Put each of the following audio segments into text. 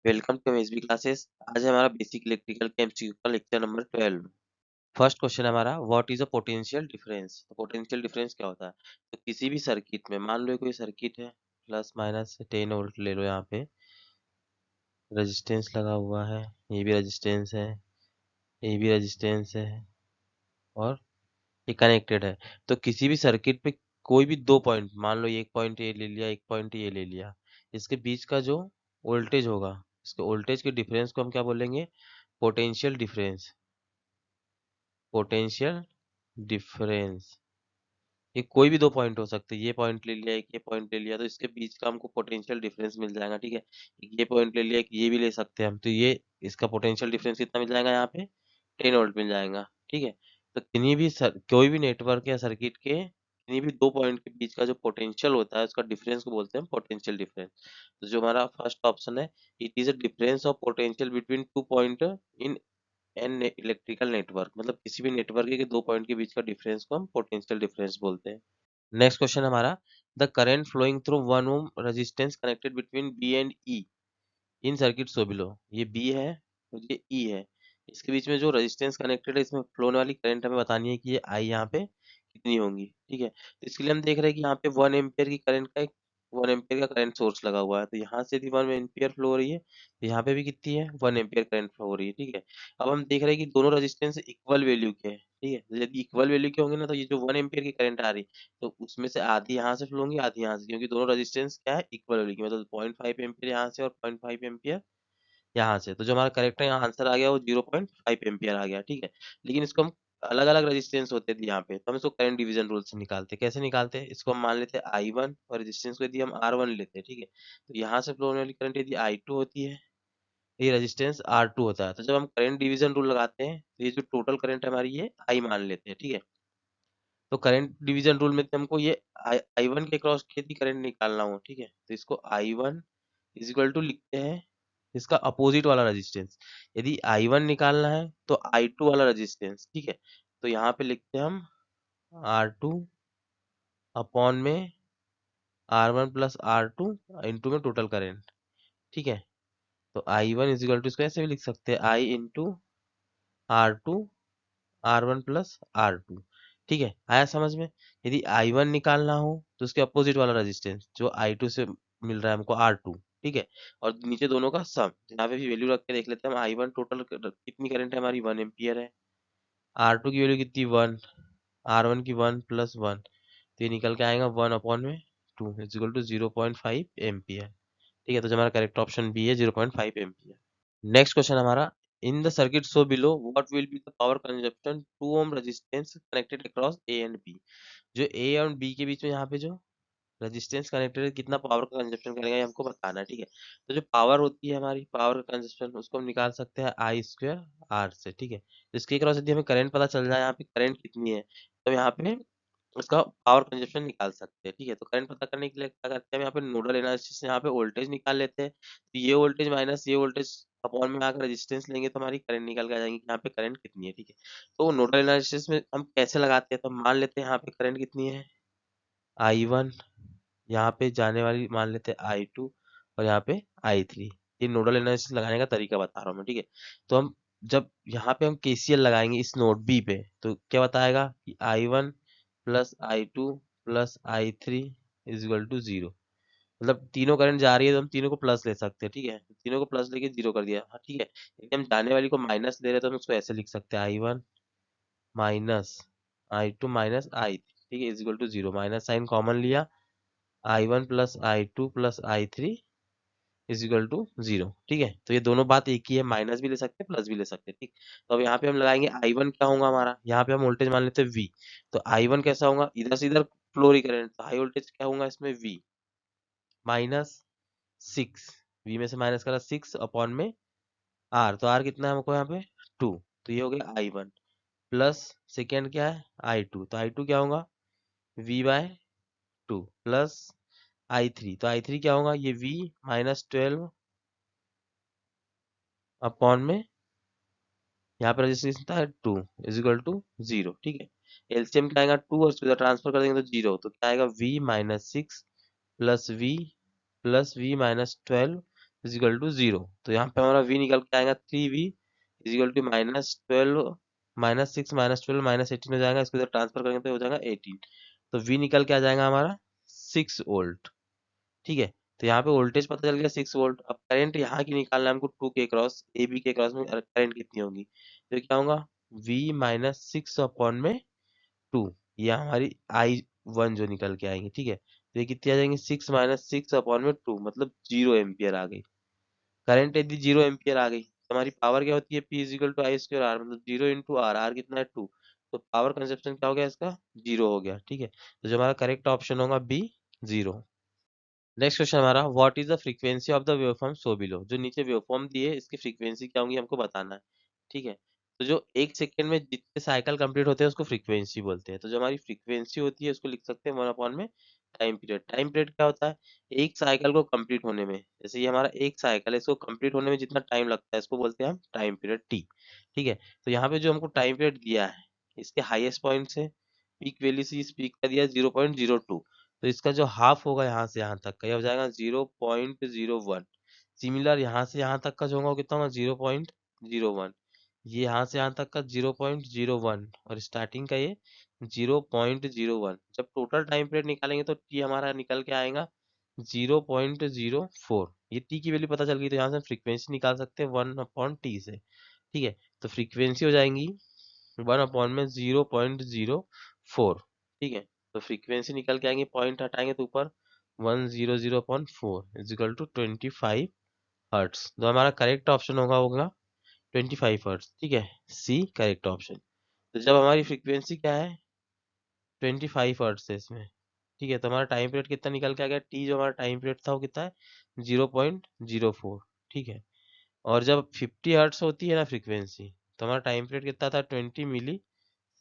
Welcome to MSB classes. आज है हमारा बेसिक इलेक्ट्रिकल के एमसीक्यू का लेक्चर नंबर 12। फर्स्ट क्वेश्चन है हमारा, what is a potential difference. तो पोटेंशियल डिफरेंस क्या होता है? तो किसी भी सर्किट में मान लो कोई सर्किट है, प्लस माइनस 10 वोल्ट ले लो, यहाँ पे रेजिस्टेंस लगा हुआ है, ये भी रेजिस्टेंस है, ये भी रेजिस्टेंस है, और ये कनेक्टेड है। तो किसी भी सर्किट पे कोई भी दो पॉइंट, मान लो एक पॉइंट ये ले लिया, एक पॉइंट ये ले लिया, इसके बीच का जो वोल्टेज होगा, इसके वोल्टेज के डिफरेंस को हम क्या बोलेंगे? Potential difference. पोटेंशियल डिफरेंस, ये कोई भी दो पॉइंट हो सकते हैं। ये पॉइंट ले लिया, एक ये पॉइंट ले लिया, तो इसके बीच का हमको पोटेंशियल डिफरेंस मिल जाएगा। ठीक है, एक ये पॉइंट ले लिया, एक ये भी ले सकते हैं हम, तो ये इसका पोटेंशियल डिफरेंस कितना मिल जाएगा? यहाँ पे 10 वोल्ट मिल जाएगा। ठीक है, तो कोई भी नेटवर्क या सर्किट के किन्हीं भी दो पॉइंट के बीच का जो पोटेंशियल होता है, उसका डिफरेंस को बोलते हैं पोटेंशियल डिफरेंस। तो जो हमारा फर्स्ट ऑप्शन है, it is a difference of potential between two point in an electrical network. मतलब किसी भी नेटवर्क के दो पॉइंट के बीच का डिफरेंस को हम पोटेंशियल डिफरेंस बोलते हैं। नेक्स्ट क्वेश्चन हमारा, the current flowing through 1 ohm resistance connected between B and E in circuit so below. ये बी है और ये ई है, इसके बीच में जो रेजिस्टेंस कनेक्टेड है, इसमें फ्लो होने वाली करंट हमें बतानी है कि ये आई यहाँ पे कितनी होंगी। ठीक है, तो इसके लिए हम देख रहे हैं कि यहाँ पे 1 एम्पियर की करंट का एक 1 एम्पियर का करंट सोर्स लगा हुआ है, तो यहाँ से भी 1 एम्पियर फ्लो हो रही है, तो यहाँ पे भी कितनी है? 1 एम्पियर करंट फ्लो हो रही है। ठीक है, अब हम देख रहे हैं कि दोनों रेजिस्टेंस इक्वल वैल्यू के हैं। ठीक है, तो यदि इक्वल वैल्यू के होंगे ना, तो ये जो 1 एम्पियर की करंट आ रही, तो उसमें से आधी यहाँ से फ्लो होंगी, आधी यहाँ से, क्योंकि दोनों रेजिस्टेंस क्या है? इक्वल वैल्यू की। मतलब 0.5 एम्पियर यहाँ से और 0.5 एम्पियर यहाँ से। तो जो हमारा करेक्ट यहाँ आंसर आ गया वो 0.5 एम्पियर आ गया। ठीक है, लेकिन इसको हम अलग अलग रेजिस्टेंस होते थे यहाँ पे, तो हम इसको करंट डिवीजन रूल से निकालते। कैसे निकालते हैं? इसको हम मान लेते हैं I1 और रेजिस्टेंस को यदि हम R1 लेते हैं। ठीक है, तो यहाँ से फ्लो होने वाली करंट यदि I2 होती है, ये रेजिस्टेंस R2 होता है। तो जब हम करंट डिवीजन रूल लगाते हैं, तो ये जो टोटल करंट है हमारी, ये I मान लेते हैं। ठीक है, तो करंट डिवीजन रूल में हमको ये I1 के क्रॉस खेती करंट निकालना हो। ठीक है, तो इसको I1 इज इक्वल टू लिखते हैं इसका अपोजिट वाला रेजिस्टेंस। यदि I1 निकालना है तो I2 वाला रेजिस्टेंस। ठीक है, तो यहाँ पे लिखते हैं हम R2 अपॉन में R1 प्लस R2 इंटू में टोटल करंट। ठीक है, तो I1 इज इक्वल टू, इसको ऐसे भी लिख सकते हैं, I into R2 R1 plus R2। ठीक है, आया समझ में? यदि I1 निकालना हो तो उसके अपोजिट वाला रेजिस्टेंस जो I2 से मिल रहा है हमको, R2। ठीक है, और नीचे दोनों का सम, यहाँ पे भी वैल्यू रख के देख लेते हैं हम। I1 टोटल कितनी करंट है हमारी? 1 एम्पियर है। R2 की वैल्यू कितनी? 1। R1 की 1 प्लस 1, तो ये निकल के आएगा 1 अपॉन में 2 इज इक्वल टू 0.5 एम्पियर। ठीक है, तो जो हमारा करेक्ट ऑप्शन बी है, 0.5 एम्पियर। नेक्स्ट क्वेश्चन हमारा, in the circuit so below what will be the power consumption 2 ohm resistance connected across A and B. जो ए और बी के बीच में यहाँ पे जो रेजिस्टेंस कनेक्टेड है, कितना पावर का कंजप्शन करेगा, ये हमको बताना है। ठीक है, तो जो पावर होती है हमारी, पावर का कंजप्शन, उसको हम निकाल सकते हैं आई स्क्वायर आर से। ठीक है, तो इसके क्रॉस यदि हमें करंट पता चल जाए, यहाँ पे करंट कितनी है, तो यहाँ पे उसका पावर कंजप्शन निकाल सकते हैं। ठीक है, तो करंट पता करने के लिए क्या करते हैं हम? यहाँ पे नोडल एनालिसिस से यहाँ पे वोल्टेज निकाल लेते हैं। तो ये वोल्टेज माइनस ये वोल्टेज अपॉन में आकर रेजिस्टेंस लेंगे, तो हमारी करंट निकल के आ जाएंगी कि यहाँ पे करंट कितनी है। ठीक है, तो नोडल एनालिसिस में हम कैसे लगाते हैं? तो हम मान लेते हैं यहाँ पे करंट कितनी है? I1, यहाँ पे जाने वाली मान लेते हैं I2, और यहाँ पे I3। ये नोडल एनालिसिस लगाने का तरीका बता रहा हूँ मैं। ठीक है, तो हम जब यहाँ पे हम KCL लगाएंगे इस नोड बी पे, तो क्या बताएगा कि I1 plus I2 plus I3 is equal to 0। मतलब तीनों करंट जा रही है, तो हम तीनों को प्लस ले सकते हैं। ठीक है, तो तीनों को प्लस लेके 0 कर दिया। हाँ, ठीक है, यदि हम जाने वाली को माइनस ले रहे हैं, तो हम उसको ऐसे लिख सकते हैं, I1 minus I2 minus I3। ठीक है, is equal to 0। Minus sign common लिया, I1 plus I2 plus I3 is equal to 0। ठीक है, तो ये दोनों बात एक ही है, माइनस भी ले सकते हैं, प्लस भी ले सकते हैं। ठीक, तो अब यहाँ पे हम लगाएंगे I1 क्या होगा हमारा, यहाँ पे हम वोल्टेज मान लेते हैं V। तो I1 कैसा होगा? इधर से इधर फ्लो रही करंट, तो हाई वोल्टेज क्या होगा इसमें? V माइनस 6, V में से माइनस करा 6 अपॉन में R, तो R कितना है हमको यहाँ पे? 2। तो ये हो गया I1 प्लस सेकेंड क्या है? I2, तो I2 क्या होगा? V बाय 2 प्लस I3, तो I3 क्या होगा? ये V माइनस 12 अपॉन में यहाँ पर रेजिस्टेंस कितना है? 2 इज इक्वल टू 0। ठीक है, एलसीएम क्या आएगा? 2 और इसको इधर ट्रांसफर कर देंगे तो 0, तो क्या आएगा? V minus 6 plus V minus 12 is equal to 0। तो यहाँ पे हमारा v निकल के आएगा 3v इज इक्वल टू -12 -6 -12 -18 हो जाएगा। इसको इधर ट्रांसफर करेंगे तो हो जाएगा 18। तो v निकल के आ जाएगा हमारा 6 वोल्ट। ठीक है, तो यहाँ पे वोल्टेज पता चल गया 6 वोल्ट। अब करंट यहाँ की निकालना है हमको 2 के क्रॉस, ए बी के क्रॉस में करंट कितनी होगी, तो क्या होगा v -6/2, ये हमारी I1 जो निकल के आएंगे। ठीक है, तो ये कितनी आ जाएंगे 6 - 6/2, मतलब 0 एम्पियर आ गई। करंट यदि 0 एम्पियर आ गई तो हमारी पावर क्या होती है, P इजिकल टू I2R, मतलब 0 × R कितना है 2। तो पावर कंजप्शन क्या हो गया इसका, 0 हो गया। ठीक है, तो जो हमारा करेक्ट ऑप्शन होगा बी, 0। नेक्स्ट क्वेश्चन हमारा, what is the frequency of the waveform so below. जो नीचे वेवफॉर्म दी है इसकी फ्रीक्वेंसी क्या होगी हमको बताना है। ठीक है, तो जो 1 सेकेंड में जितने साइकिल कंप्लीट होते हैं उसको फ्रीक्वेंसी बोलते हैं। तो जो हमारी फ्रीक्वेंसी होती है उसको लिख सकते हैं 1 में टाइम पीरियड। टाइम पीरियड क्या होता है, एक साइकिल को कंप्लीट होने में, जैसे ये हमारा एक साइकिल है, इसको कंप्लीट होने में जितना टाइम लगता है इसको बोलते हैं हम टाइम पीरियड टी। ठीक है, तो यहाँ पे जो हमको टाइम पीरियड दिया है, इसके हाईएस्ट पॉइंट से पीक वैल्यू से इस पीक का दिया 0.02, तो इसका जो हाफ होगा यहाँ से यहाँ तक का, ये हो जाएगा 0.01। सिमिलर यहाँ से यहाँ तक का जो होगा वो कितना होगा 0.01। ये यहाँ से यहाँ तक का 0.01 और स्टार्टिंग का ये 0.01। जब टोटल टाइम पीरियड निकालेंगे तो टी हमारा निकल के आएगा 0.04। ये टी की वैल्यू पता चल गई, तो यहाँ से फ्रीक्वेंसी निकाल सकते हैं 1/t से। ठीक है, तो फ्रीक्वेंसी हो जाएंगी 1/में 0.04। ठीक है, तो फ्रीक्वेंसी निकल के आएंगे, पॉइंट हटाएंगे तो ऊपर 100.4 इजिकल टू 25 हर्ट्स। तो हमारा करेक्ट ऑप्शन होगा 25 हर्ट्स। ठीक है, सी करेक्ट ऑप्शन। तो जब हमारी फ्रीक्वेंसी क्या है 25 हर्ट्स है इसमें। ठीक है, तो हमारा टाइम पीरियड कितना निकल के आ गया, टी जो हमारा टाइम पीरियड था वो कितना है 0.04। ठीक है, और जब 50 हर्ट्स होती है ना फ्रीक्वेंसी, तो हमारा टाइम पीरियड कितना था 20 मिली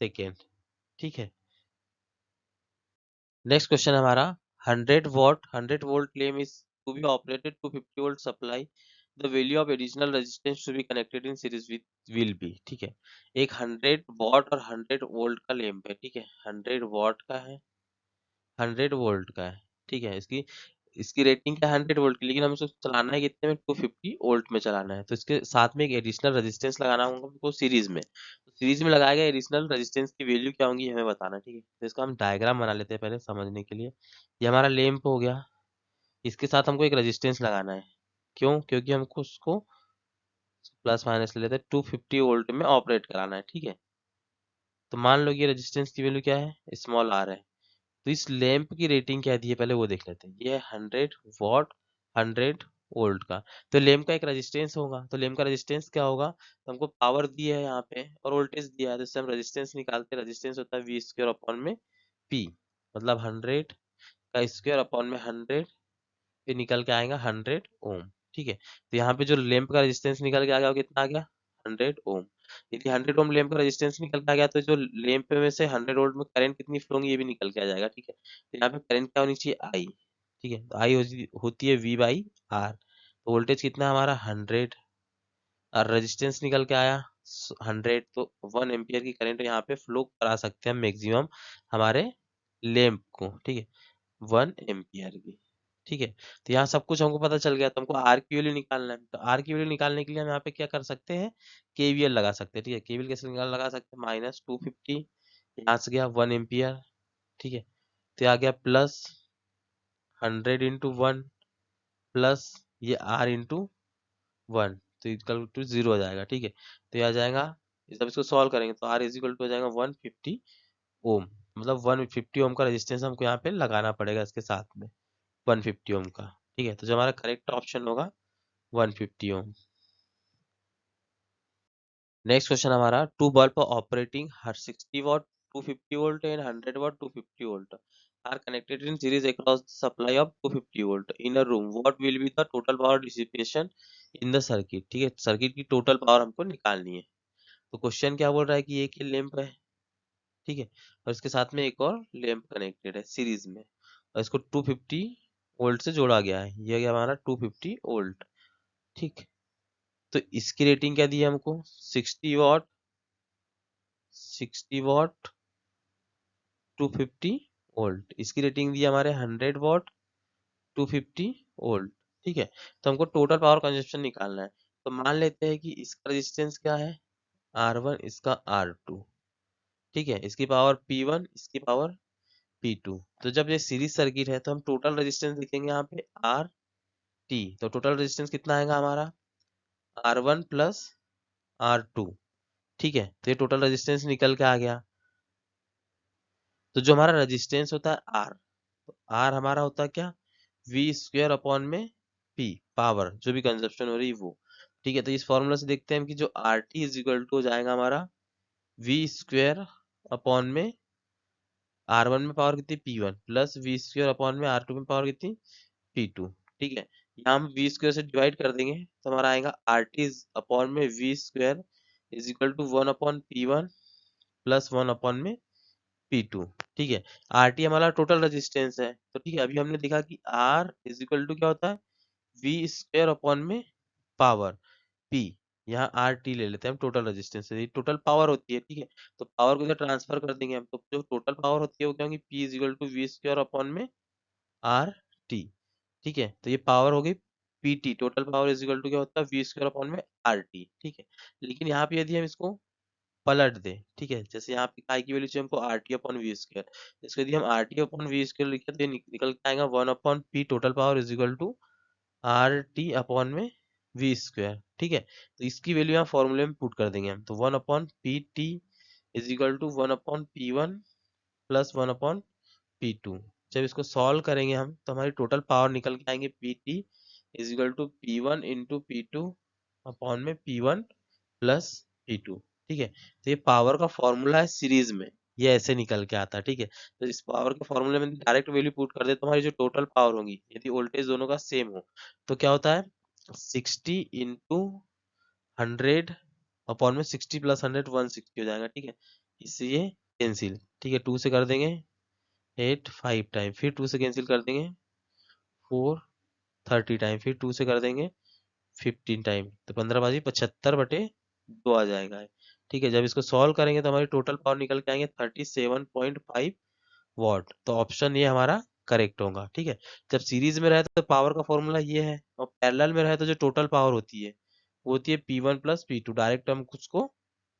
सेकेंड। ठीक है, नेक्स्ट क्वेश्चन हमारा, 100 volt lamp is to be operated to 50 volt supply, the value of additional resistance to be connected in series with will be. ठीक है, एक 100 वॉट और 100 वोल्ट का लैम्प है। ठीक है, 100 वॉट का है, 100 वोल्ट का है। ठीक है, इसकी इसकी रेटिंग क्या है 100 वोल्ट की, लेकिन हमें उसको चलाना है कितने में 250 वोल्ट में चलाना है। तो इसके साथ में एक एडिशनल रेजिस्टेंस लगाना होगा हमको सीरीज में। तो सीरीज में लगाया गया एडिशनल रेजिस्टेंस की वैल्यू क्या होगी हमें बताना है। ठीक है, तो इसका हम डायग्राम बना लेते हैं पहले समझने के लिए। ये हमारा लैंप हो गया, इसके साथ हमको एक रेजिस्टेंस लगाना है। क्यों, क्योंकि हमको उसको प्लस माइनस ले लेते हैं 250 वोल्ट में ऑपरेट कराना है। ठीक है, तो मान लो ये रेजिस्टेंस की वैल्यू क्या है स्मॉल आर है। तो इस लैंप की रेटिंग क्या दी है पहले वो देख लेते हैं। ये है 100 वॉट 100 वोल्ट का। तो लैंप का एक रेजिस्टेंस होगा, तो लैंप का रेजिस्टेंस क्या होगा, तो हमको पावर दी है यहाँ पे और वोल्टेज दिया है, तो इससे हम रेजिस्टेंस निकालते हैं। रेजिस्टेंस होता है V² अपॉन में P, मतलब 100 का स्क्वायर अपॉन में 100, फिर निकल के आएगा 100 ओम। ठीक है, तो यहाँ पे जो लैंप का रेजिस्टेंस निकल के आ गया वो कितना आ गया 100 ओम। यदि 100 ओम लैंप का रेजिस्टेंस निकल के आ गया तो जो लैंप में से 100 वोल्ट में करंट कितनी फ्लो होगी ये भी निकल के आ जाएगा। ठीक है, तो यहाँ पे करंट क्या होनी चाहिए आई। ठीक है, तो आई होती है V/R। तो वोल्टेज कितना है हमारा 100 और रेजिस्टेंस निकल के आया 100, तो 1 एम्पियर की करंट यहाँ पे फ्लो करा सकते हैं मैक्सिमम हमारे लैंप को। ठीक है, 1 एम्पियर की। ठीक है, तो यहाँ सब कुछ हमको पता चल गया। तो हमको आर की वैल्यू निकालना है, तो आर की वैल्यू निकालने के लिए हम यहाँ पे क्या कर सकते हैं केवीएल लगा सकते हैं। ठीक है, केवीएल कैसे लगा सकते हैं, -250 यहाँ से गया 1 एम्पियर। ठीक है, तो आ गया प्लस 100 × 1 प्लस ये आर इंटू 1, तो इक्वल टू 0 हो जाएगा। ठीक है, तो ये आ जाएगा, जब इसको सॉल्व करेंगे तो आर इज इक्वल टू हो जाएगा 150 ओम, मतलब 150 ओम का रेजिस्टेंस हमको यहाँ पे लगाना पड़ेगा इसके साथ में 150 ओम का। ठीक है, तो जो हमारा करेक्ट ऑप्शन होगा 150 ओम। नेक्स्ट क्वेश्चन हमारा, टू बल्ब ऑपरेटिंग हर 60 watt 250 volt and 100 watt 250 volt are connected in series across supply of 250 volt in a room, what will be the total power dissipation in the circuit. ठीक है, circuit की total power हमको निकालनी है। तो question क्या बोल रहा है कि एक ही लैंप है। ठीक है, और इसके साथ में एक और लैंप कनेक्टेड है सीरीज में, और इसको 250 वोल्ट से जोड़ा गया है। ये गया हमारा 250 वोल्ट। ठीक, तो इसकी रेटिंग क्या दी है हमको 60 वॉट 250 वोल्ट। इसकी रेटिंग दी है हमारे 100 वॉट 250 वोल्ट। ठीक है। तो हमको टोटल पावर कंजप्शन निकालना है। तो मान लेते हैं कि इसका रेजिस्टेंस क्या है, R1, इसका R2, ठीक है। इसकी पावर P1, इसकी पावर P2। तो जब ये सीरीज सर्किट है तो हम टोटल रेजिस्टेंस लिखेंगे यहाँ पे RT। तो टोटल रेजिस्टेंस कितना आएगा हमारा, R1 प्लस R2, ठीक है। तो ये टोटल रेजिस्टेंस निकल के आ गया। तो जो हमारा रेजिस्टेंस होता है R, तो R हमारा होता है क्या, वी स्क्वेयर अपॉन में P, पावर जो भी कंजप्शन हो रही है वो, ठीक है। तो इस फॉर्मूला से देखते हैं कि जो RT इज इक्वल टू हो जाएगा हमारा वी स्क्वेयर अपॉन में R1 में पावर कितनी P1 plus we square upon में R2 में पावर कितनी P2, ठीक है। यहाँ हम वी स्क्वेयर से डिवाइड कर देंगे तो हमारा आएगा RT अपॉन में V square is equal to 1 upon P1 plus 1 upon में P2, ठीक है। RT हमारा टोटल रेजिस्टेंस है। तो ठीक है, अभी हमने देखा कि R इज इक्वल टू क्या होता है, वी स्क्वेयर अपॉन में पावर P। यहाँ RT ले लेते हैं हम टोटल रेजिस्टेंस से, ये टोटल पावर होती है, ठीक है। तो पावर को इधर ट्रांसफर कर देंगे हम, तो जो टोटल पावर होती है वो क्या होगी, P is equal to V square upon में RT, ठीक है। तो ये पावर हो गई PT, total power is equal to क्या होता है, वी स्क्वेयर अपॉन में RT, ठीक है। लेकिन यहाँ पे यदि हम इसको पलट दे, ठीक है, जैसे यहाँ पे आई की वैल्यू चाहिए हमको RT अपॉन वी स्क्वायर, इसको यदि हम RT अपॉन वी स्क्वायर लिखे तो ये निकल के आएगा 1 upon P total power is equal to RT upon में वी स्क्वायर, ठीक है। तो इसकी वैल्यू यहाँ फॉर्मूले में पुट कर देंगे हम, तो 1 upon P T is equal to 1 upon P1 plus 1 upon P2। जब इसको सॉल्व करेंगे हम तो हमारी टोटल पावर निकल के आएंगे PT is equal to P1 into P2 upon में P1 प्लस P2, ठीक है। तो ये पावर का फॉर्मूला है सीरीज में, ये ऐसे निकल के आता है, ठीक है। तो इस पावर के फॉर्मूले में डायरेक्ट वैल्यू पुट कर दे तो हमारी जो टोटल पावर होगी, यदि वोल्टेज दोनों का सेम हो तो क्या होता है, 60 इंटू 100 अपॉन में 60 प्लस 100 160 हो जाएगा, ठीक है। इससे ये कैंसिल, ठीक है, 2 से कर देंगे 8 5 टाइम, फिर 2 से कैंसिल कर देंगे 4 30 टाइम, फिर 2 से कर देंगे 15 टाइम, तो 15 बाजी 75/2 आ जाएगा, ठीक है। जब इसको सॉल्व करेंगे तो हमारी टोटल पावर निकल के आएंगे 37.5 वॉट। तो ऑप्शन ये हमारा करेक्ट होगा, ठीक है। जब सीरीज में रहे तो पावर का फॉर्मूला ये है, और पैरेलल में रहे तो जो टोटल पावर होती है वो होती है P1 प्लस P2, डायरेक्ट हम उसको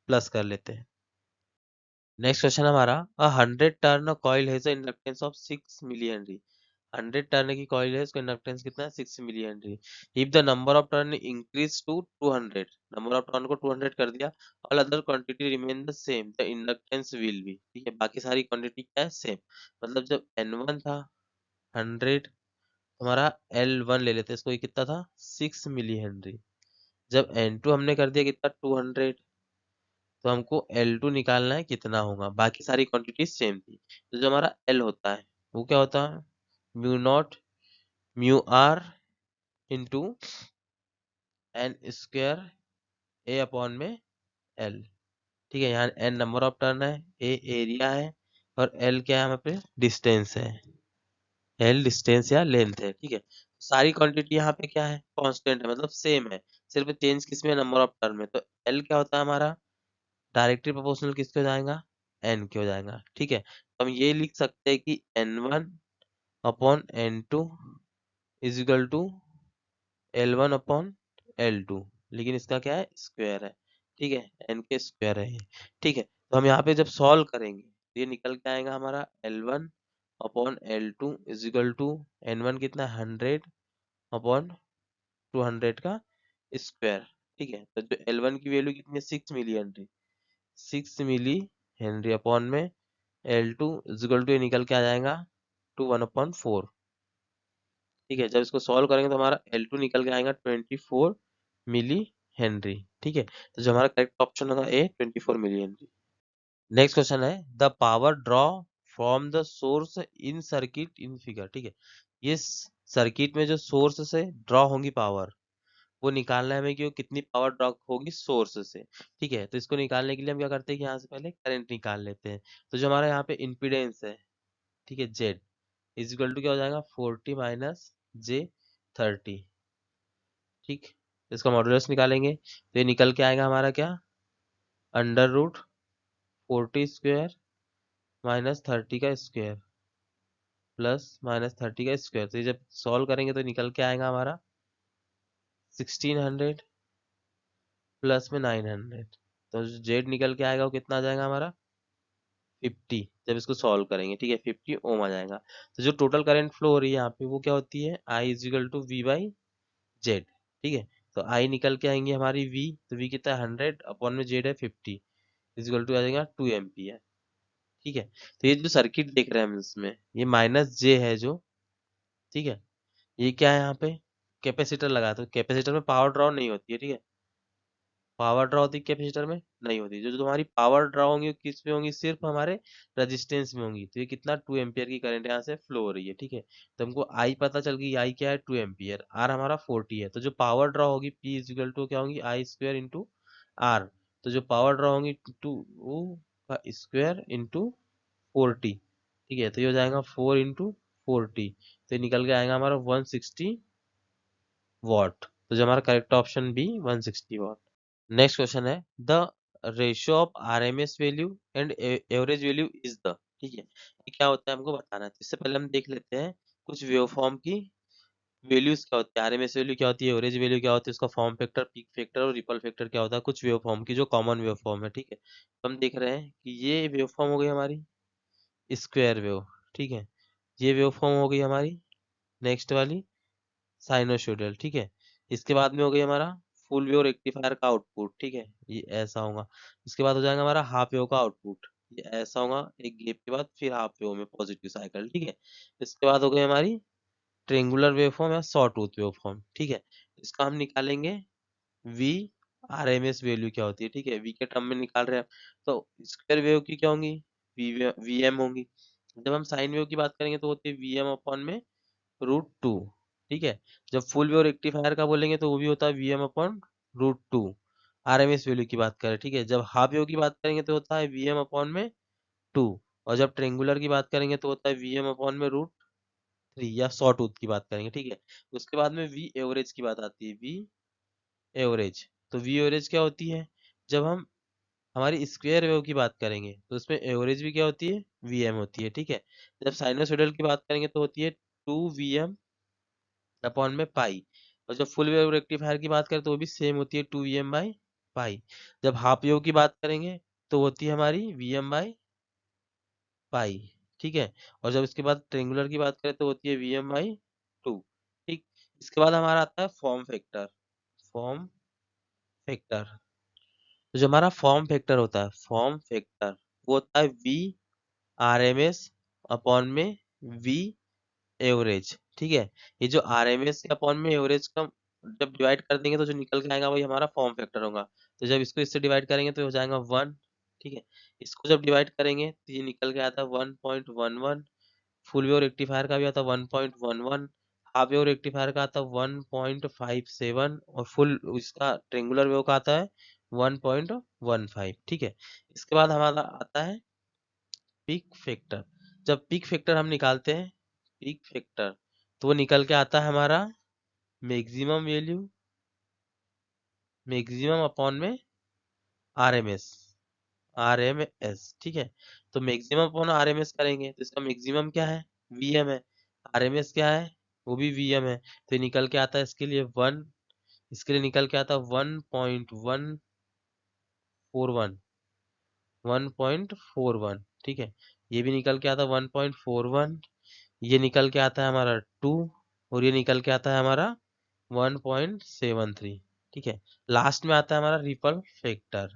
प्लस कर लेते हैं। नेक्स्ट क्वेश्चन हमारा, a 100 turn coil has a inductance of 6 millihenry. 100 turn की कॉइल है, इसका इंडक्टेंस कितना है, 6 millihenry. If the number of turn increase to 200, number of turn को 200 कर दिया, all other quantity remain the same, the inductance will be, ठीक है। बाकी सारी क्वांटिटी क्या है, सेम। मतलब जब N1 था 100, हमारा L1 ले लेते हैं इसको, ये कितना था 6 मिली हेनरी। जब N2 हमने कर दिया कितना 200, तो हमको L2 निकालना है कितना होगा, बाकी सारी क्वांटिटी सेम थी। तो जो हमारा L होता है वो क्या होता है, mu naught mu R into N square A upon में एल, ठीक है। यहाँ एन नंबर ऑफ टर्न है, ए एरिया है, और एल क्या है हमारे पे, डिस्टेंस है, एल डिस्टेंस या लेंथ है, ठीक है। सारी क्वांटिटी यहाँ पे क्या है, कांस्टेंट है, मतलब सेम है, सिर्फ चेंज किसमें है, नंबर ऑफ टर्न में। तो एल क्या होता है हमारा, डायरेक्टली प्रोपोर्शनल किसके हो जाएगा, एन के हो जाएगा, ठीक है। तो हम ये लिख सकते हैं कि N1 अपॉन N2 is equal to L1 अपॉन L2, लेकिन इसका क्या है, स्क्वायर है, ठीक है, एन के स्क्वायर है ये, ठीक है। तो हम यहाँ पे जब सॉल्व करेंगे तो ये निकल के आएगा हमारा L1 अपॉन L2 is equal to N1 कितना है 100 अपॉन 200 का स्क्वायर, ठीक है। तो जो L1 की वैल्यू कितनी है, 6 millihenry, 6 millihenry upon में L2 इज इक्वल टू ये निकल के आ जाएगा 1/4, ठीक है। जब इसको सॉल्व करेंगे तो हमारा L2 निकल के आएगा 24 मिली हेनरी, ठीक है। तो जो हमारा करेक्ट ऑप्शन होगा ए 24 मिली हेनरी। नेक्स्ट क्वेश्चन है, the power draw from the source in circuit in figure, ठीक है। ये सर्किट में जो सोर्स से ड्रॉ होंगी पावर, वो निकालना है हमें कि वो कितनी पावर ड्रॉ होगी सोर्स से, ठीक है। तो इसको निकालने के लिए हम क्या करते हैं कि यहाँ से पहले करंट निकाल लेते हैं। तो जो हमारा यहाँ पे इम्पीडेंस है, ठीक है, जेड इज इक्वल टू क्या हो जाएगा 40 माइनस J30, ठीक। इसका मॉडुलस निकालेंगे तो ये निकल के आएगा हमारा क्या, √40 स्क्वायर माइनस 30 का स्क्वायर प्लस माइनस 30 का स्क्वायर। तो ये जब सॉल्व करेंगे तो निकल के आएगा हमारा 1600 प्लस में 900, तो जो जेड निकल के आएगा वो कितना आ जाएगा हमारा 50। जब इसको सॉल्व करेंगे, ठीक है, 50 ओम आ जाएगा। तो जो टोटल करंट फ्लो हो रही है यहाँ पे वो क्या होती है, I is equal to V by Z, ठीक है। तो आई निकल के आएंगे हमारी वी, तो वी कितना है 100 अपॉन में जेड है 50, इज इक्वल टू आ जाएगा 2 एम्पियर, ठीक है। तो ये जो सर्किट देख रहे हैं हम इसमें, ये माइनस जे है जो, ठीक है, ये क्या है यहाँ पे कैपेसिटर लगा, तो कैपेसिटर में पावर ड्रॉ नहीं होती है, ठीक है। पावर ड्रॉ होती है कैपेसिटर में नहीं होती, जो जो तुम्हारी पावर ड्रॉ होंगी वो किस में होंगी, सिर्फ हमारे रेजिस्टेंस में होंगी। तो ये कितना 2 एम्पियर की करंट यहाँ से फ्लो हो रही है, ठीक है। तो हमको आई पता चल गई, आई क्या है 2 एम्पियर, आर हमारा 40 है, तो जो पावर ड्रॉ होगी पी इज इक्वल टू क्या होगी आई स्क्वायर इंटू आर। तो जो पावर ड्रॉ होंगी टू का स्क्वायर इंटू 40, ठीक है। तो ये हो जाएगा 4 इंटू 40, तो ये निकल के आएगा हमारा 160 वॉट। तो जो हमारा correct option B 160 watt. Next question है the ratio of RMS value and average value is the, ठीक है। ये क्या होता है हमको बताना है। तो इससे पहले हम देख लेते हैं कुछ वेवफॉर्म की वैल्यूज क्या होती है, आरएमएस वैल्यू क्या होती है, एवरेज वैल्यू क्या होती है, उसका फॉर्म फैक्टर, पीक फैक्टर और रिपल फैक्टर क्या होता है, कुछ वेवफॉर्म की जो कॉमन वेवफॉर्म है, ठीक है। तो हम देख रहे हैं कि ये वेवफॉर्म हो गई हमारी स्क्वायर वेव, ठीक है। ये वेवफॉर्म हो गई हमारी नेक्स्ट वाली साइनोसॉइडल, ठीक है। इसके बाद में हो गई हमारा फुल वेव रेक्टिफायर का आउटपुट, ठीक है, ये ऐसा होगा। इसके बाद हो जाएगा हमारा हाफ वेव का आउटपुट, ये ऐसा होगा, एक गैप के बाद फिर हाफ वेव में पॉजिटिव साइकिल, ठीक है। इसके बाद हो गई हमारी ट्रेंगुलर वेवफॉर्म या सॉ टूथ वेवफॉर्म, ठीक है। इसका हम निकालेंगे V R M S value क्या होती है, ठीक है, वी के टर्म में निकाल रहे हैं। तो स्क्वायर वेव की क्या होंगी, वी एम होंगी। जब हम साइन वेव की बात करेंगे तो होती है वी एम अपॉन में √2, ठीक है। जब फुल वेव रेक्टिफायर का बोलेंगे तो वो भी होता है Vm अपॉन √2, आरएमएस वैल्यू की बात करें, ठीक है। जब हाफ वेव की बात करेंगे तो होता है Vm अपॉन में 2, और जब ट्रेंगुलर की बात करेंगे तो होता है Vm अपॉन में √3, या सॉ टूथ की बात करेंगे, ठीक है। उसके बाद में वी एवरेज की बात आती है, वी एवरेज। तो वी एवरेज क्या होती है, जब हम हमारी स्क्वायर वेव की बात करेंगे तो उसमें एवरेज भी क्या होती है Vm होती है, ठीक है। जब साइनोसॉइडल की बात करेंगे तो होती है 2Vm अपॉन में पाई, और जब फुल वेव रेक्टिफायर की बात करें तो वो भी सेम होती है 2Vm बाई पाई। जब हाफ वेव की बात करेंगे तो होती है हमारी Vm बाई पाई, ठीक है। और जब इसके बाद ट्रेंगुलर की बात करें तो होती है Vm बाई 2, ठीक। इसके बाद हमारा आता है फॉर्म फैक्टर, फॉर्म फैक्टर। तो जो हमारा फॉर्म फैक्टर होता है, फॉर्म फैक्टर वो होता है V R M S upon में वी एवरेज, ठीक है। ये जो आरएमएस के अपॉन में एवरेज का जब डिवाइड कर देंगे तो जो निकल के आएगा वही हमारा फॉर्म फैक्टर होगा। तो जब इसको इससे डिवाइड करेंगे तो हो जाएगा 1, ठीक है। इसको जब डिवाइड करेंगे तो ये निकल के आता है 1.11, फुल वेव रेक्टिफायर का भी आता है 1.11, हाफ वेव रेक्टिफायर का आता है 1.57, और फुल इसका ट्रेंगुलर वेव का आता है 1.15, ठीक है। इसके बाद हमारा आता है पीक फैक्टर। जब पीक फैक्टर हम निकालते हैं, पीक फैक्टर, तो वो निकल के आता है हमारा मैक्सिमम वैल्यू, मैक्सिमम अपॉन में आरएमएस, आरएमएस, ठीक है। तो मैक्सिमम अपॉन आरएमएस करेंगे तो इसका मैक्सिमम क्या है वीएम है, आरएमएस क्या है वो भी वीएम है। तो ये निकल के आता है इसके लिए 1, इसके लिए निकल के आता है 1.141, 1.41, ठीक है। ये भी निकल के आता है 1.41, ये निकल के आता है हमारा 2, और ये निकल के आता है हमारा 1.73, ठीक है। लास्ट में आता है हमारा रिपल फैक्टर।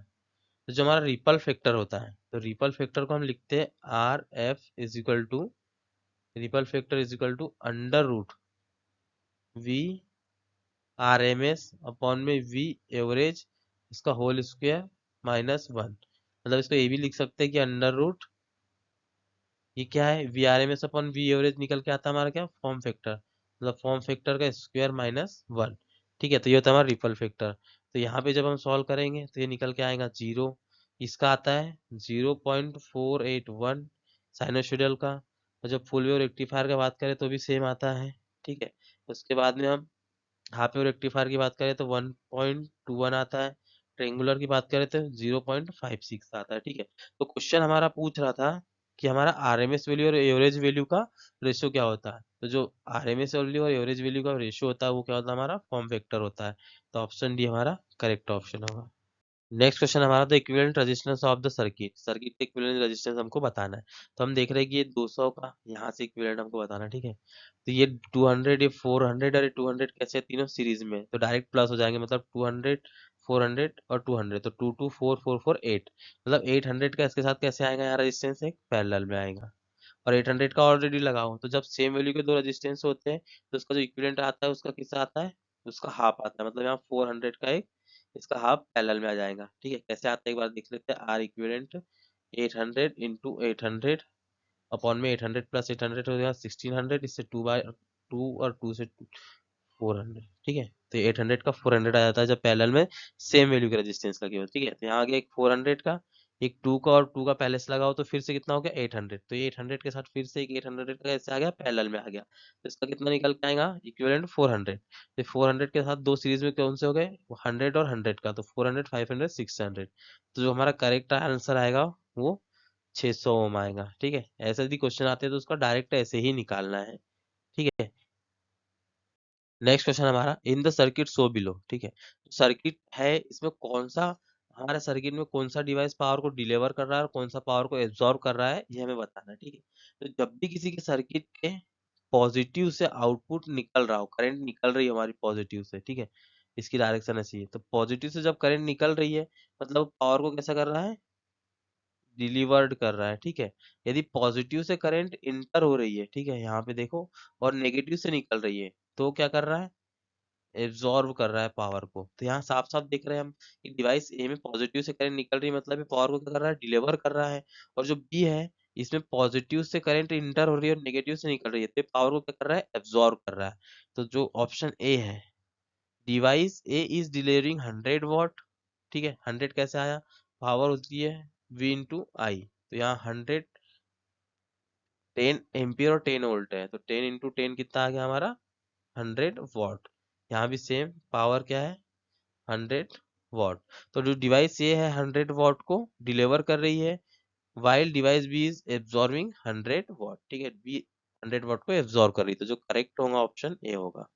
तो जो हमारा रिपल फैक्टर होता है, तो रिपल फैक्टर को हम लिखते हैं R F is equal to, ripple factor is equal to under root V R M S upon में वी एवरेज, इसका होल स्क्वायर -1। मतलब इसको ये भी लिख सकते हैं कि अंडर रूट, ये क्या है V R M S upon V average निकल के आता है हमारा क्या फॉर्म फैक्टर, मतलब फॉर्म फैक्टर का स्क्वायर -1, ठीक है। तो ये होता है हमारा रिपल फैक्टर। तो यहाँ पे जब हम सॉल्व करेंगे तो ये निकल के आएगा 0, इसका आता है 0.481 साइनोसॉइडल का, और जब फुल वेव रेक्टिफायर की बात करें तो भी सेम आता है, ठीक है। उसके बाद में हम हाफ वेव रेक्टिफायर की बात करें तो 1.21 आता है, ट्रेंगुलर की बात करें तो 0.56 आता है, ठीक है। तो क्वेश्चन हमारा पूछ रहा था कि हमारा आरएमएस वैल्यू और एवरेज वैल्यू का रेशियो क्या होता है। तो जो आरएमएस वैल्यू और एवरेज वैल्यू का रेशियो होता है वो क्या होता है, हमारा फॉर्म फैक्टर होता है। तो ऑप्शन डी हमारा करेक्ट ऑप्शन होगा। नेक्स्ट क्वेश्चन हमारा the equivalent resistance of the circuit. Circuit का इक्विवेलेंट रेजिस्टेंस हमको बताना है। तो हम देख रहे हैं कि ये 200 का यहाँ से इक्विवेलेंट हमको बताना है, ठीक है। तो ये 200, ये 400 और ये 200 कैसे है, तीनों सीरीज में, तो डायरेक्ट प्लस हो जाएंगे, मतलब 200, 400 और 200, तो 2 2 4 4 4 8, मतलब 800 का इसके साथ कैसे आएगा यहाँ रेजिस्टेंस, एक पैरेलल में आएगा। और 800 का ऑलरेडी लगाओ, तो जब सेम वैल्यू के दो रेजिस्टेंस होते हैं तो उसका जो इक्विवेलेंट आता है उसका कितना आता है, उसका हाफ आता है, मतलब यहाँ 400 का एक, इसका हाफ पैरेलल में आ जाएगा, ठीक है। कैसे आता है एक बार देख लेते हैं। आर इक्विवेलेंट 800 इंटू 800 अपॉन में 800 प्लस 800 हो गया 1600, इससे 2/2 और 2 से 400, ठीक है। तो 800 का 400 आ जाता है जब पैरेलल में सेम वैल्यू के रेजिस्टेंस लगे हो, ठीक है। तो यहाँ आ गया एक 400 का, एक 2 का, और 2 का पहले से लगाओ तो फिर से कितना हो गया 800, तो ये 800 के साथ फिर से एक 800 का कैसे आ गया, पैरेलल में आ गया। तो इसका कितना निकल के आएगा इक्विवेलेंट 400। तो 400 के साथ दो सीरीज में कौन से हो गए, 100 और 100 का, तो 400 500 600। तो जो हमारा करेक्ट आंसर आएगा वो 600 ओम आएगा, ठीक है। ऐसे यदि क्वेश्चन आते हैं तो उसका डायरेक्ट ऐसे ही निकालना है, ठीक है। नेक्स्ट क्वेश्चन हमारा in the circuit so below, ठीक है। सर्किट है, इसमें कौन सा, हमारे सर्किट में कौन सा डिवाइस पावर को डिलीवर कर रहा है और कौन सा पावर को एब्जॉर्ब कर रहा है, ये हमें बताना है, ठीक है। तो जब भी किसी के सर्किट के पॉजिटिव से आउटपुट निकल रहा हो, करंट निकल रही है हमारी पॉजिटिव से, ठीक है, इसकी डायरेक्शन ऐसी है, तो पॉजिटिव से जब करंट निकल रही है मतलब पावर को कैसा कर रहा है, डिलीवर्ड कर रहा है, ठीक है। यदि पॉजिटिव से करंट इंटर हो रही है, ठीक है, यहाँ पे देखो, और नेगेटिव से निकल रही है, तो क्या कर रहा है, एब्जॉर्ब कर रहा है पावर को। तो यहाँ साफ साफ देख रहे हैं हम कि डिवाइस ए में पॉजिटिव से करंट निकल रही है, मतलब ये पावर को क्या कर रहा है, डिलीवर कर रहा है। और जो बी है, इसमें पॉजिटिव से करंट इंटर हो रही है और नेगेटिव से निकल रही है, तो पावर को क्या कर रहा है, एब्जॉर्ब कर रहा है। तो जो ऑप्शन ए है, device A is delivering 100 watt, ठीक है। 100 कैसे आया, पावर होती है V इंटू आई, तो यहाँ 10 एम्पियर और 10 वोल्ट है, तो 10 इंटू 10 कितना आ गया हमारा, 100 वॉट। यहाँ भी सेम पावर क्या है, 100 वॉट। तो जो डिवाइस ये है 100 वॉट को डिलीवर कर रही है, while device B is absorbing 100 watt, ठीक है। बी 100 वॉट को एब्जॉर्ब कर रही है, तो जो करेक्ट होगा ऑप्शन ए होगा।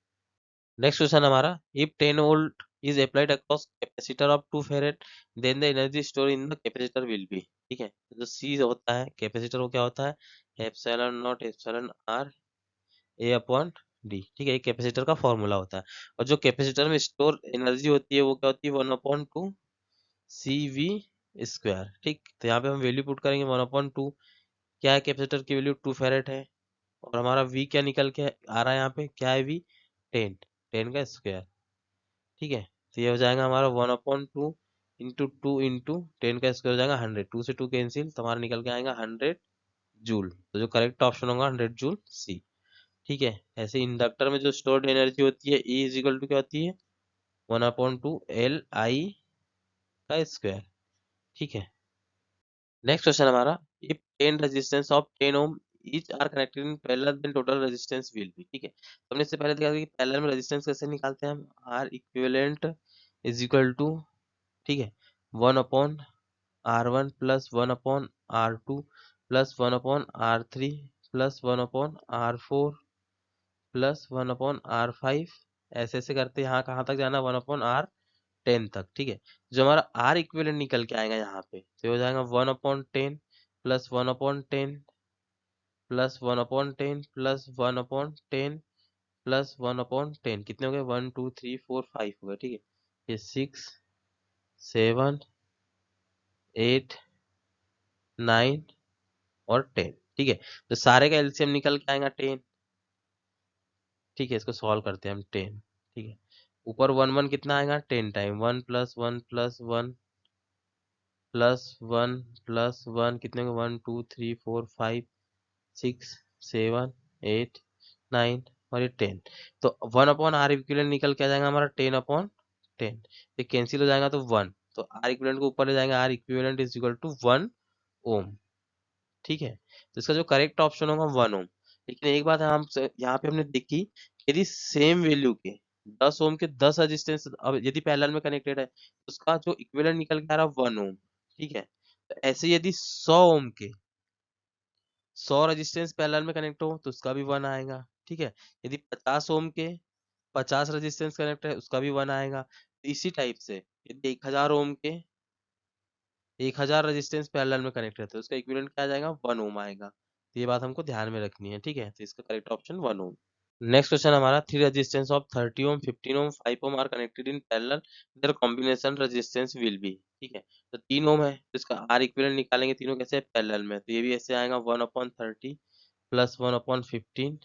नेक्स्ट क्वेश्चन हमारा, if 10 volt is applied across capacitor of 2 farad then the energy store in the capacitor will be, ठीक है। जो सी होता है कैपेसिटर, वो क्या होता है, epsilon naught epsilon R A upon D, ठीक है, ये कैपेसिटर का फॉर्मूला होता है। और जो कैपेसिटर में स्टोर एनर्जी होती है वो क्या होती है, 1/2 सी वी स्क्वायर, ठीक। तो यहाँ पे हम वैल्यू पुट करेंगे 1/2, क्या है कैपेसिटर की वैल्यू 2 फेरेड है, और हमारा वी क्या निकल के आ रहा है यहाँ पे, क्या है वी, 10 का स्क्वायर, ठीक है। तो ये हो जाएगा हमारा 1/2 इंटू 2 इंटू 10 का स्क्वायर हो जाएगा 100, 2 से 2 कैंसिल, तो हमारा निकल के आएगा 100 जूल। तो जो करेक्ट ऑप्शन होगा 100 जूल सी, ठीक है। ऐसे इंडक्टर में जो स्टोर्ड एनर्जी होती है E इज इक्वल टू क्या होती है, 1/2 L I का स्क्वायर, ठीक है। नेक्स्ट क्वेश्चन हमारा, if 10 resistance of 10 ohm each are connected in parallel then total resistance will be, ठीक है। तो हमने इससे पहले देखा कि पैरेलल में रेजिस्टेंस कैसे निकालते हैं हम, R equivalent is equal to, ठीक है, 1/R1 plus 1/R2 plus 1/R3 plus 1/R4 plus 1/R5, ऐसे ऐसे करते यहाँ कहाँ तक जाना, 1/R10 तक, ठीक है। जो हमारा आर इक्विवेलेंट निकल के आएगा यहाँ पे, तो ये हो जाएगा 1/10 प्लस 1/10 प्लस 1/10 प्लस 1/10 प्लस 1/10, कितने हो गए, 1 2 3 4 5 हो गए, ठीक है। ये 6 7 8 9 और 10, ठीक है। तो सारे का एलसीएम निकल के आएगा 10, ठीक है। इसको सॉल्व करते हैं हम 10, ठीक है। ऊपर 1 1 कितना आएगा, 10 time 1 plus 1 plus 1 plus 1 plus 1, कितने को 1 2 3 4 5 6 7 8 9 और ये 10। तो 1/R इक्विवेलेंट निकल के आ जाएगा हमारा 10/10, ये कैंसिल हो जाएगा तो 1, तो आर इक्विवेलेंट को ऊपर ले जाएंगे, R equivalent is equal to 1 ohm, ठीक है। तो इसका जो करेक्ट ऑप्शन होगा 1 ओम। लेकिन एक बात हम यहाँ पे हमने देखी, यदि सेम वैल्यू के 10 ओम के 10 रेजिस्टेंस अब यदि पैरेलल में कनेक्टेड है तो उसका जो इक्विवेलेंट निकल के आ रहा है 1 ओम, ठीक है। तो ऐसे यदि 100 ओम के 100 रेजिस्टेंस पैरेलल में कनेक्ट हो तो उसका भी 1 आएगा, ठीक है। यदि 50 ओम के 50 रेजिस्टेंस कनेक्ट है उसका भी 1 आएगा। इसी टाइप से यदि 1000 ओम के 1000 रेजिस्टेंस पैरेलल में कनेक्ट है तो उसका इक्विवेलेंट क्या आ जाएगा, 1 ओम आएगा। तो ये बात हमको ध्यान में रखनी है, ठीक है। तो इसका correct option 1 ohm. Next question हमारा, three resistance of 30 ohm 15 ohm 5 ohm are connected in parallel, their combination resistance will be, ठीक है। तो 3 ओम है तो इसका आर इक्विवेलेंट निकालेंगे, तीनों कैसे पैरेलल में, तो ये भी ऐसे आएगा 1/30 प्लस 1/15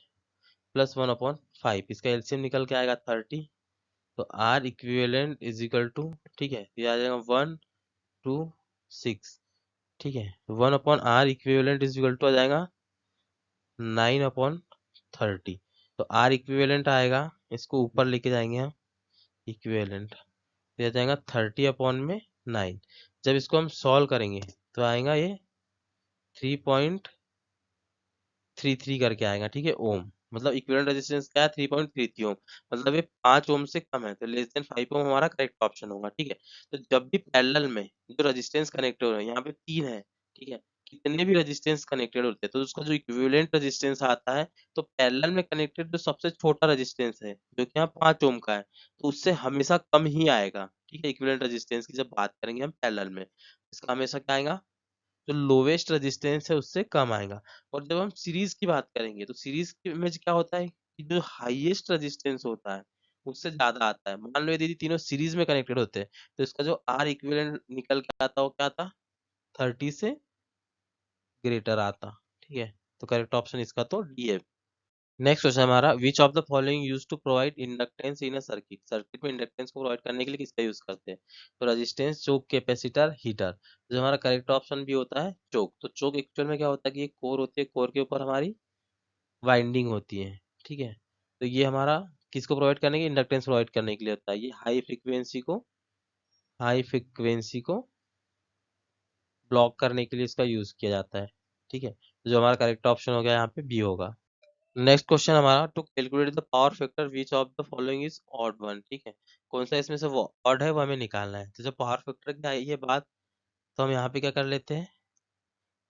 प्लस 1/5, इसका एलसीएम निकल के आएगा 30। तो R equivalent is equal to, ठीक है, ये आ जाएगा 126, ठीक है। 1/r equivalent is equal to आ जाएगा 9/30। तो आर इक्विवेलेंट आएगा, इसको ऊपर लेके जाएंगे हम, इक्विवेलेंट तो आ जाएगा 30/9। जब इसको हम सॉल्व करेंगे तो आएगा ये 3.33 करके आएगा, ठीक है, ओम। मतलब इक्विवेलेंट रेजिस्टेंस क्या है, 3.33 ओम। मतलब ये 5 ओम से कम है, तो लेस देन 5 ओम हमारा करेक्ट ऑप्शन होगा, ठीक है। तो जब भी पैरेलल में जो रेजिस्टेंस कनेक्ट हो रहे हैं, यहाँ पे 3 है, ठीक है, कितने भी रेजिस्टेंस कनेक्टेड होते हैं तो उसका जो इक्विवेलेंट रेजिस्टेंस आता है, तो पैरेलल में कनेक्टेड जो सबसे छोटा रेजिस्टेंस है जो कि यहाँ 5 ओम का है, तो उससे हमेशा कम ही आएगा, ठीक है। इक्विवेलेंट रेजिस्टेंस की जब बात करेंगे हम पैरेलल में, इसका हमेशा क्या आएगा, जो लोवेस्ट रेजिस्टेंस है उससे कम आएगा। और जब हम सीरीज की बात करेंगे तो सीरीज में क्या होता है कि जो हाईएस्ट रेजिस्टेंस होता है उससे ज्यादा आता है। मान लो यदि तीनों सीरीज में कनेक्टेड होते हैं तो इसका जो आर इक्विवेलेंट निकल के आता वो क्या आता, 30 से ग्रेटर आता, ठीक है। तो करेक्ट ऑप्शन इसका तो डी है। नेक्स्ट क्वेश्चन हमारा, which of the following use to provide inductance in a circuit, circuit में इंडक्टेंस को प्रोवाइड करने के लिए किसका यूज करते हैं, तो रेजिस्टेंस, चोक, कैपेसिटर, हीटर। जो हमारा करेक्ट ऑप्शन भी होता है चोक। तो चोक एक्चुअल में क्या होता है कि एक कोर होती है, कोर के ऊपर हमारी वाइंडिंग होती है, ठीक है। तो ये हमारा किसको प्रोवाइड करने के, इंडक्टेंस प्रोवाइड करने के लिए होता है। ये हाई फ्रिक्वेंसी को ब्लॉक करने के लिए इसका यूज किया जाता है, ठीक है। तो जो हमारा करेक्ट ऑप्शन हो गया यहाँ पे बी होगा। नेक्स्ट क्वेश्चन हमारा, to calculate the power factor which of the following is odd one, ठीक है। कौन सा इसमें से वो ऑड है वो हमें निकालना है। तो जब पावर फैक्टर की आई है बात, तो हम यहाँ पे क्या कर लेते हैं,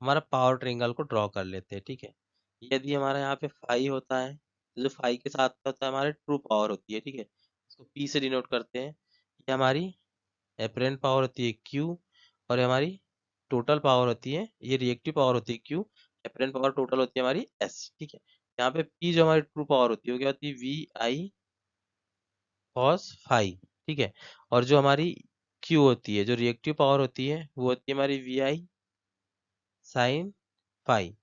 हमारा पावर ट्रायंगल को ड्रॉ कर लेते हैं, ठीक है। यदि हमारा यहाँ पे फाई होता है तो जो फाई के साथ होता है हमारे ट्रू पावर होती है, ठीक है, इसको पी से डिनोट करते हैं। ये हमारी एपरेंट पावर होती है क्यू, और ये हमारी टोटल पावर होती है, ये रिएक्टिव पावर होती है क्यू, एपरेंट पावर टोटल होती है हमारी एस, ठीक है। यहाँ पे पी जो हमारी ट्रू पावर होती है वो क्या होती है, वी आई कॉस फाई, ठीक है। और जो हमारी क्यू होती है, जो रिएक्टिव पावर होती है वो होती है हमारी वी आई साइन फाई,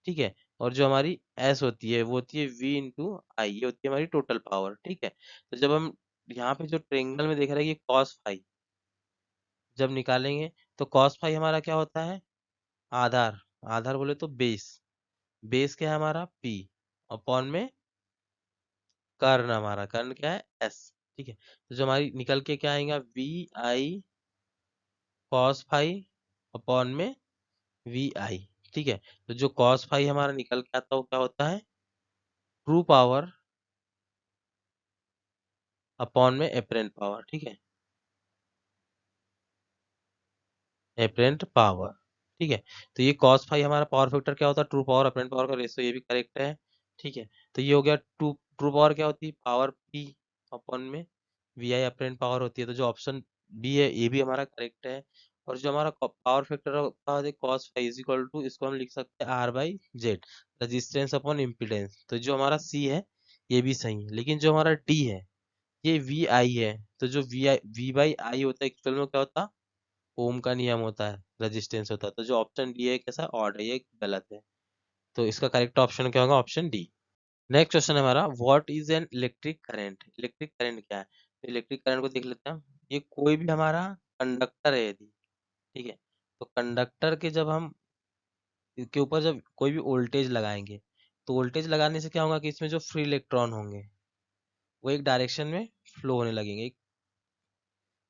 ठीक है। और जो हमारी एस होती है वो होती है वी इंटू आई, ये होती है हमारी टोटल पावर, ठीक है। तो जब हम यहाँ पे जो ट्रेंगल में देख रहे हैं कि कॉस फाई जब निकालेंगे, तो कॉस फाई हमारा क्या होता है, आधार, आधार बोले तो बेस, बेस क्या है हमारा पी, अपॉन में कर्ण, हमारा कर्ण क्या है एस, ठीक है। तो जो हमारी निकल के क्या आएगा, V I cos phi upon में वी आई, ठीक है। तो जो कॉस फाई हमारा निकल के आता है वो क्या होता है, ट्रू पावर अपॉन में एपरेंट पावर, ठीक है, एपरेंट पावर, ठीक है। तो ये cos फाई हमारा पावर फैक्टर क्या होता है, ट्रू पावर अपरेंट पावर का रेशियो, ये भी करेक्ट है, ठीक है। तो ये हो गया ट्रू ट्रू पावर क्या होती है, पावर पी अपॉन में वी आई अपरेंट पावर होती है। तो जो ऑप्शन बी है ये भी हमारा करेक्ट है। और जो हमारा पावर फैक्टर होता है cos phi is equal to, इसको हम लिख सकते हैं R by Z, resistance upon impedance. तो जो हमारा सी है ये भी सही है, लेकिन जो हमारा डी है ये वी आई है। तो जो वी बाई आई होता है एक्चुअल में क्या होता है, ओम का नियम होता है, रेजिस्टेंस होता है। तो जो ऑप्शन डी है कैसा ऑड है, ये गलत है। तो इसका करेक्ट ऑप्शन क्या होगा, ऑप्शन डी। नेक्स्ट क्वेश्चन हमारा, what is an electric current, electric current क्या है। तो इलेक्ट्रिक करंट को देख लेते हैं हम। ये कोई भी हमारा कंडक्टर है यदि, ठीक है, तो कंडक्टर के जब हम के ऊपर जब कोई भी वोल्टेज लगाएंगे, तो वोल्टेज लगाने से क्या होगा कि इसमें जो फ्री इलेक्ट्रॉन होंगे वो एक डायरेक्शन में फ्लो होने लगेंगे।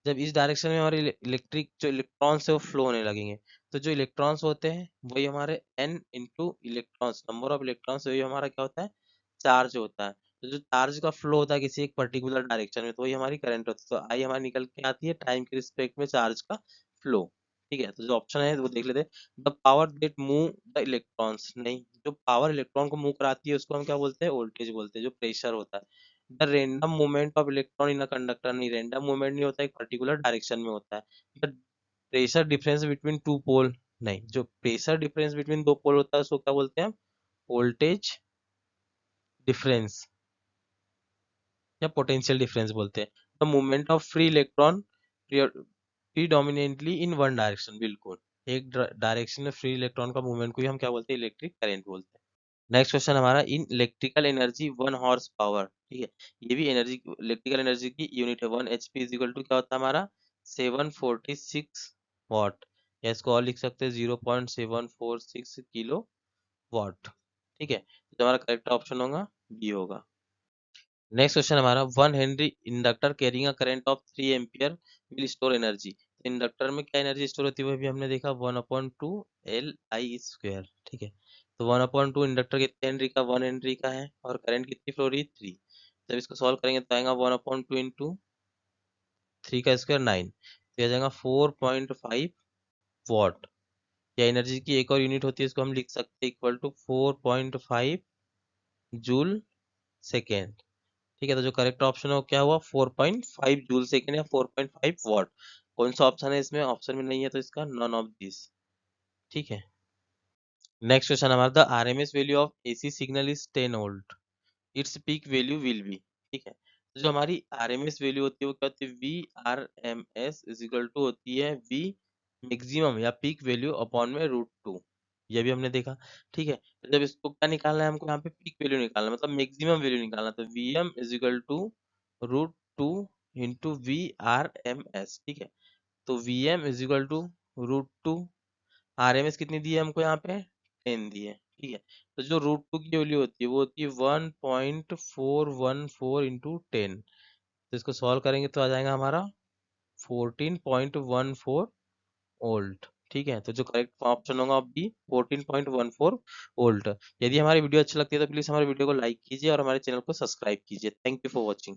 जब इस डायरेक्शन में हमारे इलेक्ट्रिक जो इलेक्ट्रॉन्स है वो फ्लो होने लगेंगे, तो जो इलेक्ट्रॉन्स होते हैं वही हमारे n into electrons, number of electrons, वही हमारा क्या होता है, चार्ज होता है। तो जो चार्ज का फ्लो होता है किसी एक पर्टिकुलर डायरेक्शन में, तो वही हमारी करंट होती है। तो आई हमारी निकल के आती है टाइम के रिस्पेक्ट में चार्ज का फ्लो। ठीक है, तो जो ऑप्शन है वो देख लेते हैं। The power that move the electrons, नहीं, जो पावर इलेक्ट्रॉन को मूव कराती है उसको हम क्या बोलते हैं, वोल्टेज बोलते हैं, जो प्रेशर होता है। The random movement of electron in a conductor, नहीं, रैंडम मूवमेंट नहीं होता, एक पर्टिकुलर डायरेक्शन में होता है। The pressure difference between two pole, नहीं, जो प्रेशर डिफरेंस बिटवीन दो पोल होता है उसको क्या बोलते हैं हम, वोल्टेज डिफरेंस या पोटेंशियल डिफरेंस बोलते हैं। The movement of free electron predominantly in one direction, बिल्कुल एक डायरेक्शन में फ्री इलेक्ट्रॉन का मूवमेंट को ही हम क्या बोलते हैं, इलेक्ट्रिक करंट बोलते हैं। नेक्स्ट क्वेश्चन हमारा, in electrical energy 1 horse power, ठीक है, ये भी एनर्जी, इलेक्ट्रिकल एनर्जी की यूनिट है। 1 HP इज इक्वल टू क्या होता है हमारा, 746 वाट, या इसको और लिख सकते हैं 0.746 किलो वाट, ठीक है, तो हमारा करेक्ट ऑप्शन होगा बी होगा। नेक्स्ट क्वेश्चन हमारा, 1 Henry inductor carrying a current of 3 ampere will store energy. Inductor में क्या एनर्जी स्टोर होती है वो भी हमने देखा, 1/2 Li², ठीक है, तो 1/2 इंडक्टर कितने हेनरी का, 1 हेनरी का है, और करंट कितनी फ्लो रही, 3। जब इसको सॉल्व करेंगे तो आएगा 1/2 इंटू 3 का स्क्वायर 9, तो आ जाएगा 4.5 वाट, या एनर्जी की एक और यूनिट होती है, इसको हम लिख सकते हैं इक्वल टू 4.5 जूल सेकेंड, ठीक है, तो जो करेक्ट ऑप्शन है वो क्या हुआ, 4.5 जूल सेकेंड या 4.5 वाट। कौन सा ऑप्शन है इसमें, ऑप्शन में नहीं है, तो इसका नॉन ऑफ दिस, ठीक है। नेक्स्ट क्वेश्चन हमारा, the RMS value of AC signal is 10 volt, its peak value will be, ठीक है, तो जो हमारी आरएमएस वैल्यू होती है वो क्या होती है, V R M S is equal to होती है वी मैक्सिमम या पीक वैल्यू अपॉन में √2, ये भी हमने देखा, ठीक है, तो जब इसको क्या निकालना है हमको, यहाँ पे पीक वैल्यू निकालना है, मतलब मैक्सिमम वैल्यू निकालना, तो V M is equal to √2 into VRMS, ठीक है, तो V M is equal to √2, RMS कितनी दी है हमको यहाँ पे, 10 दी है, ठीक है, तो जो √2 की वैल्यू होती है वो होती है 1.414 इंटू 10, तो इसको सॉल्व करेंगे तो आ जाएगा हमारा 14.14 वोल्ट, ठीक है, तो जो करेक्ट ऑप्शन होगा बी 14.14 वोल्ट। यदि हमारी वीडियो अच्छी लगती है तो प्लीज हमारे वीडियो को लाइक कीजिए और हमारे चैनल को सब्सक्राइब कीजिए। Thank you for watching.